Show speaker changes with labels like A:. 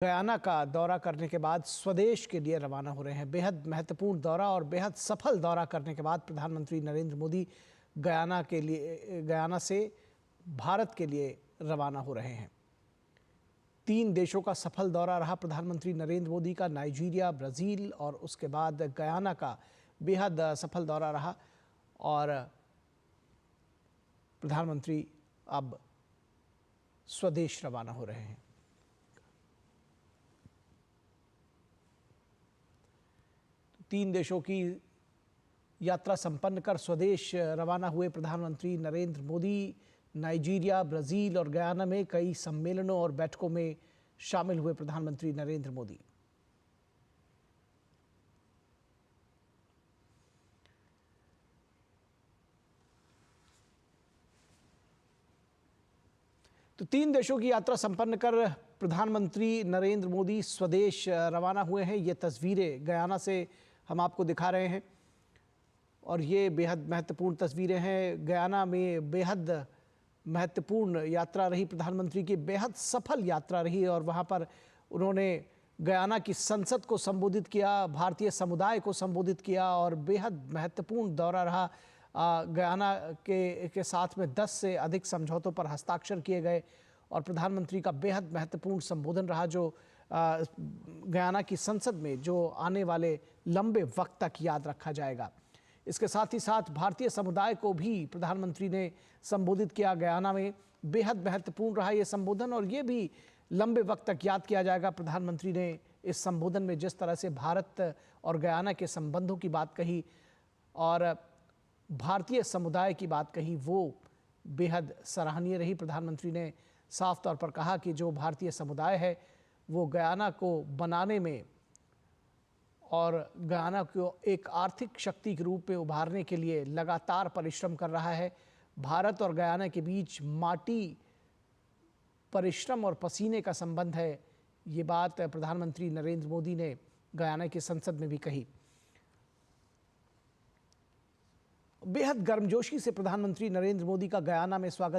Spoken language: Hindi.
A: गयाना का दौरा करने के बाद स्वदेश के लिए रवाना हो रहे हैं। बेहद महत्वपूर्ण दौरा और बेहद सफल दौरा करने के बाद प्रधानमंत्री नरेंद्र मोदी गयाना से भारत के लिए रवाना हो रहे हैं। 3 देशों का सफल दौरा रहा प्रधानमंत्री नरेंद्र मोदी का। नाइजीरिया, ब्राज़ील और उसके बाद गयाना का बेहद सफल दौरा रहा और प्रधानमंत्री अब स्वदेश रवाना हो रहे हैं। तीन देशों की यात्रा संपन्न कर स्वदेश रवाना हुए प्रधानमंत्री नरेंद्र मोदी नाइजीरिया, ब्राज़ील और गयाना में कई सम्मेलनों और बैठकों में शामिल हुए प्रधानमंत्री नरेंद्र मोदी। तो 3 देशों की यात्रा संपन्न कर प्रधानमंत्री नरेंद्र मोदी स्वदेश रवाना हुए हैं। ये तस्वीरें गयाना से हम आपको दिखा रहे हैं और ये बेहद महत्वपूर्ण तस्वीरें हैं। गयाना में बेहद महत्वपूर्ण यात्रा रही प्रधानमंत्री की, बेहद सफल यात्रा रही और वहाँ पर उन्होंने गयाना की संसद को संबोधित किया, भारतीय समुदाय को संबोधित किया और बेहद महत्वपूर्ण दौरा रहा। गयाना के साथ में 10 से अधिक समझौतों पर हस्ताक्षर किए गए और प्रधानमंत्री का बेहद महत्वपूर्ण संबोधन रहा जो गयाना की संसद में जो आने वाले लंबे वक्त तक याद रखा जाएगा। इसके साथ ही साथ भारतीय समुदाय को भी प्रधानमंत्री ने संबोधित किया। गयाना में बेहद महत्वपूर्ण रहा ये संबोधन और ये भी लंबे वक्त तक याद किया जाएगा। प्रधानमंत्री ने इस संबोधन में जिस तरह से भारत और गयाना के संबंधों की बात कही और भारतीय समुदाय की बात कही, वो बेहद सराहनीय रही। प्रधानमंत्री ने साफ तौर पर कहा कि जो भारतीय समुदाय है वो गयाना को बनाने में और गयाना को एक आर्थिक शक्ति के रूप में उभारने के लिए लगातार परिश्रम कर रहा है। भारत और गयाना के बीच माटी, परिश्रम और पसीने का संबंध है। ये बात प्रधानमंत्री नरेंद्र मोदी ने गयाना की संसद में भी कही। बेहद गर्मजोशी से प्रधानमंत्री नरेंद्र मोदी का गयाना में स्वागत